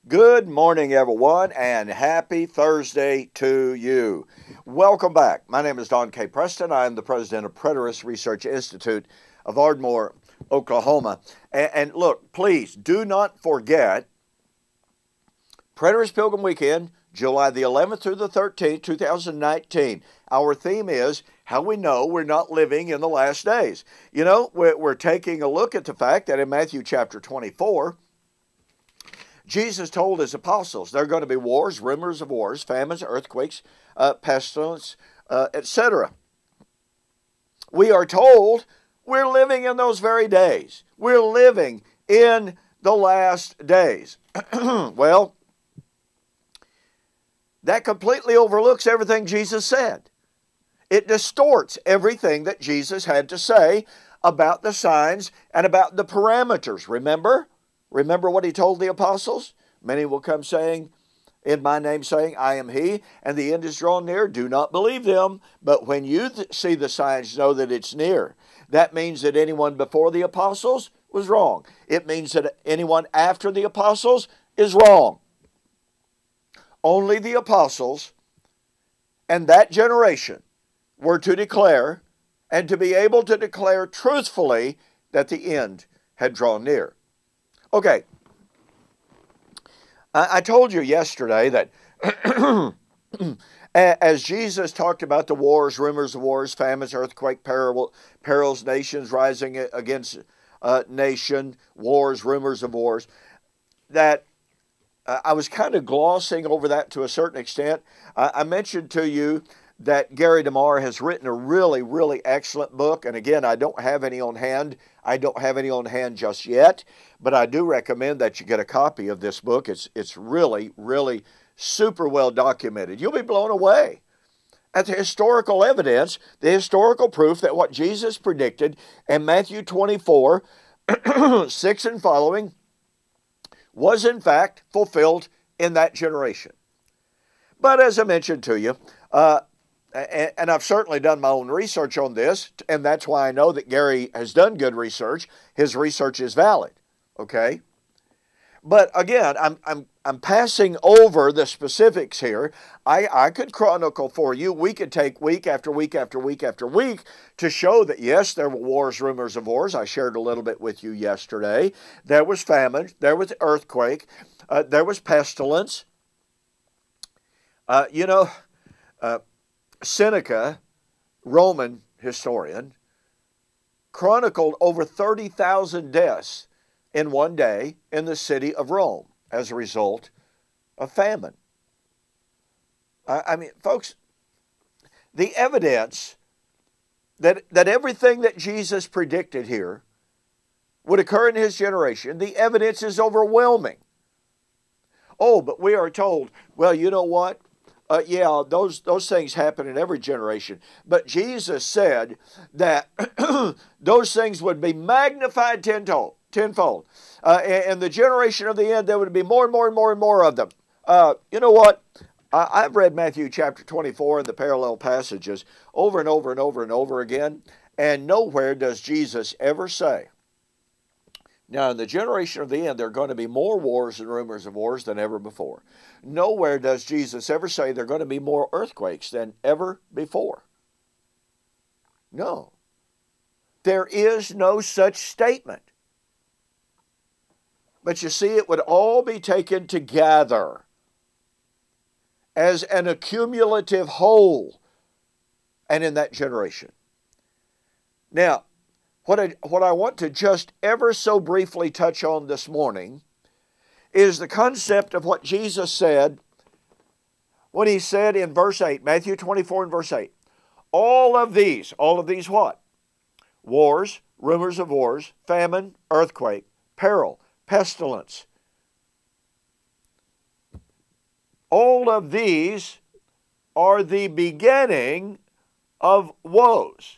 Good morning, everyone, and happy Thursday to you. Welcome back. My name is Don K. Preston. I am the president of Preterist Research Institute of Ardmore, Oklahoma. And look, please do not forget Preterist Pilgrim Weekend, July the 11th through the 13th, 2019. Our theme is how we know we're not living in the last days. You know, we're taking a look at the fact that in Matthew chapter 24, Jesus told his apostles there are going to be wars, rumors of wars, famines, earthquakes, pestilence, etc. We are told we're living in those very days. We're living in the last days. Well, that completely overlooks everything Jesus said. It distorts everything that Jesus had to say about the signs and about the parameters. Remember what he told the apostles? Many will come saying, in my name saying, I am he, and the end is drawn near. Do not believe them. But when you see the signs, know that it's near. That means that anyone before the apostles was wrong. It means that anyone after the apostles is wrong. Only the apostles and that generation were to declare and to be able to declare truthfully that the end had drawn near. Okay, I told you yesterday that as Jesus talked about the wars, rumors of wars, famines, earthquake, perils, nations rising against nation, wars, rumors of wars, that I was kind of glossing over that to a certain extent. I mentioned to you that Gary DeMar has written a really, really excellent book. And again, I don't have any on hand. I don't have any on hand just yet, but I do recommend that you get a copy of this book. It's really, really super well documented. You'll be blown away at the historical evidence, the historical proof that what Jesus predicted in Matthew 24, 6 and following, was in fact fulfilled in that generation. But as I mentioned to you, and I've certainly done my own research on this, and that's why I know that Gary has done good research. His research is valid, okay? But again, I'm passing over the specifics here. I could chronicle for you. We could take week after week after week after week to show that, yes, there were wars, rumors of wars. I shared a little bit with you yesterday. There was famine. There was earthquake. There was pestilence. Seneca, Roman historian, chronicled over 30,000 deaths in one day in the city of Rome as a result of famine. I mean, folks, the evidence that everything that Jesus predicted here would occur in his generation, the evidence is overwhelming. Oh, but we are told, well, you know what? Those things happen in every generation. But Jesus said that those things would be magnified tenfold. In the generation of the end, there would be more and more and more and more of them. You know what? I've read Matthew chapter 24 and the parallel passages over and over and over and over again, and nowhere does Jesus ever say, now, in the generation of the end, there are going to be more wars and rumors of wars than ever before. Nowhere does Jesus ever say there are going to be more earthquakes than ever before. No. There is no such statement. But you see, it would all be taken together as an accumulative whole and in that generation. Now, what I want to just ever so briefly touch on this morning is the concept of what Jesus said when he said in verse 8, Matthew 24 and verse 8, all of these what? Wars, rumors of wars, famine, earthquake, peril, pestilence. All of these are the beginning of woes.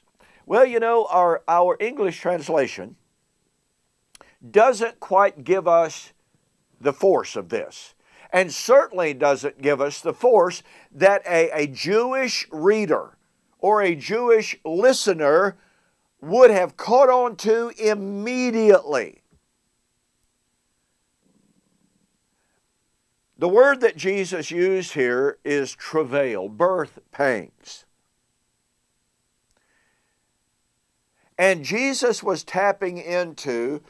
Well, you know, our English translation doesn't quite give us the force of this, and certainly doesn't give us the force that a Jewish reader or a Jewish listener would have caught on to immediately. The word that Jesus used here is travail, birth pangs. And Jesus was tapping into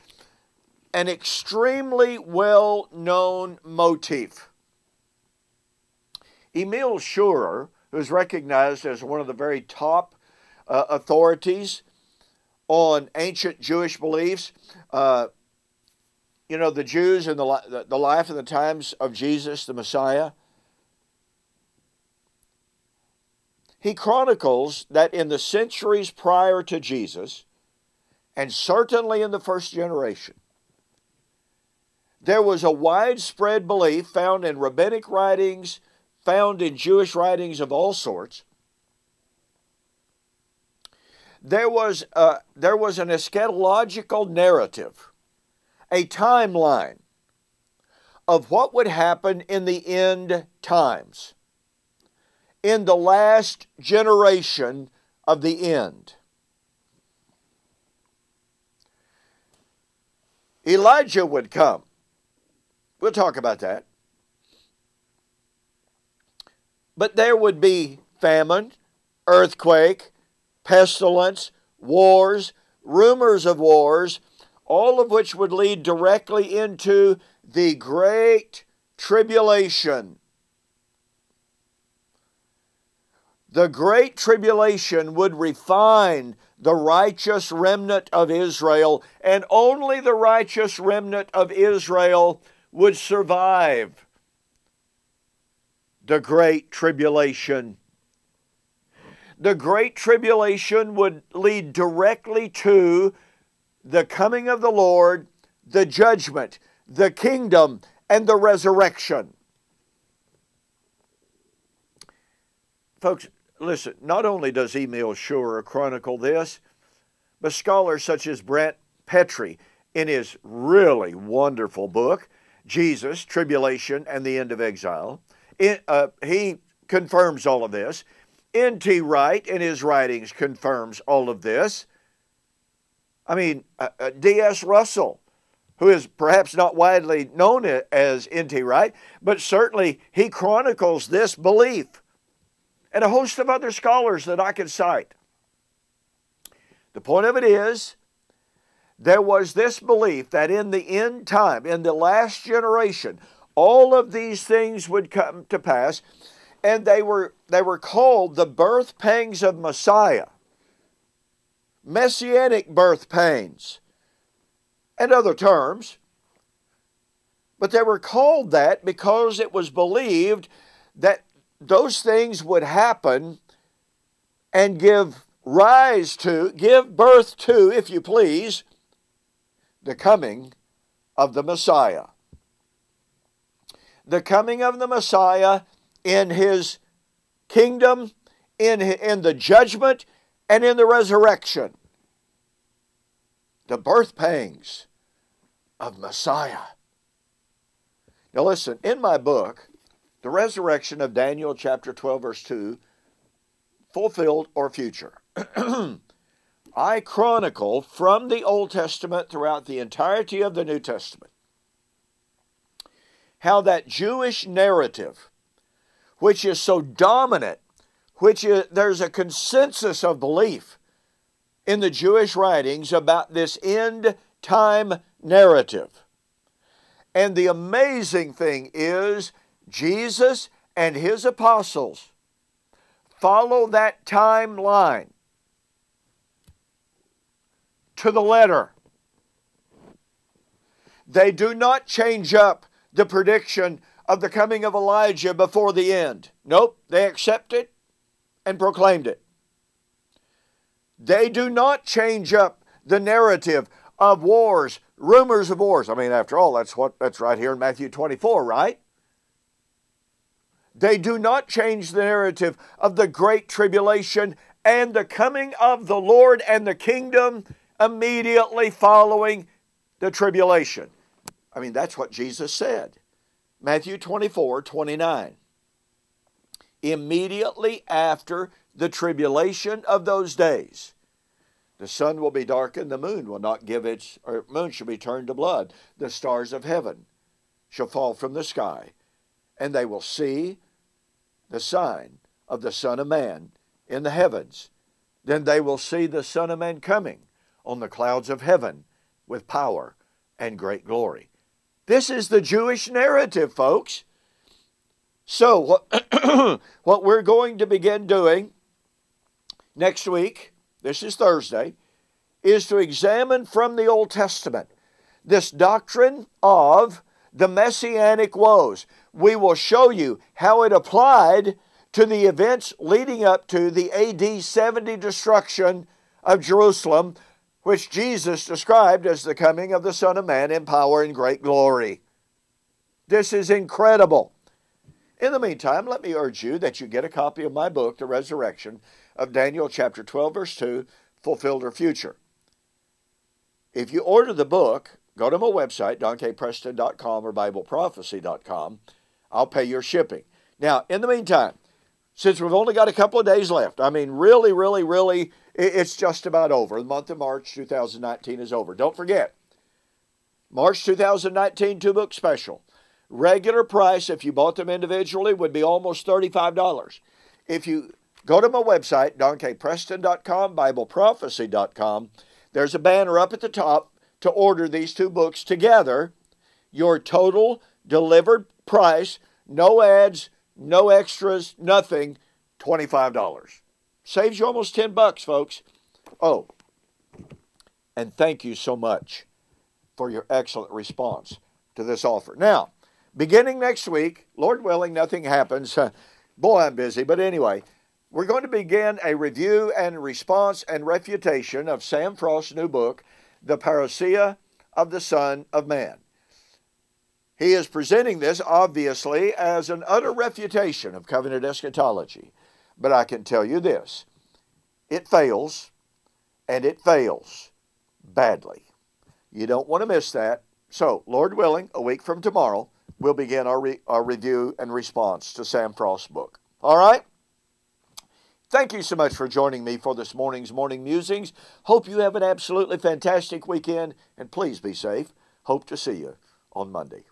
an extremely well-known motif. Emil Schurer, who is recognized as one of the very top authorities on ancient Jewish beliefs, the Jews and the life and the times of Jesus, the Messiah, he chronicles that in the centuries prior to Jesus, and certainly in the first generation, there was a widespread belief found in rabbinic writings, found in Jewish writings of all sorts. There was an eschatological narrative, a timeline of what would happen in the end times, in the last generation of the end. Elijah would come. We'll talk about that. But there would be famine, earthquake, pestilence, wars, rumors of wars, all of which would lead directly into the Great Tribulation. The Great Tribulation would refine the righteous remnant of Israel, and only the righteous remnant of Israel would survive the Great Tribulation. The Great Tribulation would lead directly to the coming of the Lord, the judgment, the kingdom, and the resurrection. Folks, listen, not only does Emil Schurer chronicle this, but scholars such as Brent Petrie, in his really wonderful book, Jesus, Tribulation, and the End of Exile, he confirms all of this. N.T. Wright, in his writings, confirms all of this. I mean, D.S. Russell, who is perhaps not widely known as N.T. Wright, but certainly he chronicles this belief. And a host of other scholars that I could cite. The point of it is, there was this belief that in the end time, in the last generation, all of these things would come to pass, and they were called the birth pangs of Messiah, Messianic birth pains, and other terms. But they were called that because it was believed that those things would happen and give birth to, if you please, the coming of the Messiah. The coming of the Messiah in His kingdom, in the judgment, and in the resurrection. The birth pangs of Messiah. Now listen, in my book, The Resurrection of Daniel, chapter 12, verse 2, fulfilled or future, I chronicle from the Old Testament throughout the entirety of the New Testament how that Jewish narrative, which is so dominant, there's a consensus of belief in the Jewish writings about this end time narrative. And the amazing thing is, Jesus and His apostles follow that timeline to the letter. They do not change up the prediction of the coming of Elijah before the end. Nope, they accept it and proclaimed it. They do not change up the narrative of wars, rumors of wars. I mean, after all, that's right here in Matthew 24, right? They do not change the narrative of the Great Tribulation and the coming of the Lord and the kingdom immediately following the tribulation. I mean, that's what Jesus said. Matthew 24:29. Immediately after the tribulation of those days, the sun will be darkened, the moon will not give its, or moon shall be turned to blood. The stars of heaven shall fall from the sky, and they will see the sign of the Son of Man in the heavens. Then they will see the Son of Man coming on the clouds of heaven with power and great glory. This is the Jewish narrative, folks. So what we're going to begin doing next week, this is Thursday, is to examine from the Old Testament this doctrine of the Messianic woes. We will show you how it applied to the events leading up to the AD 70 destruction of Jerusalem, which Jesus described as the coming of the Son of Man in power and great glory. This is incredible. In the meantime, let me urge you that you get a copy of my book, The Resurrection of Daniel chapter 12, verse 2, Fulfilled or Future. If you order the book, go to my website, donkpreston.com or BibleProphecy.com. I'll pay your shipping. Now, in the meantime, since we've only got a couple of days left, I mean, really, it's just about over. The month of March 2019 is over. Don't forget, March 2019 two-book special. Regular price, if you bought them individually, would be almost $35. If you go to my website, donkpreston.com, BibleProphecy.com, there's a banner up at the top to order these two books together. Your total delivered price, no ads, no extras, nothing, $25. Saves you almost $10, folks. Oh, and thank you so much for your excellent response to this offer. Now, beginning next week, Lord willing, nothing happens. Boy, I'm busy. But anyway, we're going to begin a review and response and refutation of Sam Frost's new book, The Parousia of the Son of Man. He is presenting this, obviously, as an utter refutation of covenant eschatology. But I can tell you this, it fails, and it fails badly. You don't want to miss that. So, Lord willing, a week from tomorrow, we'll begin our review and response to Sam Frost's book. All right? Thank you so much for joining me for this morning's Morning Musings. Hope you have an absolutely fantastic weekend, and please be safe. Hope to see you on Monday.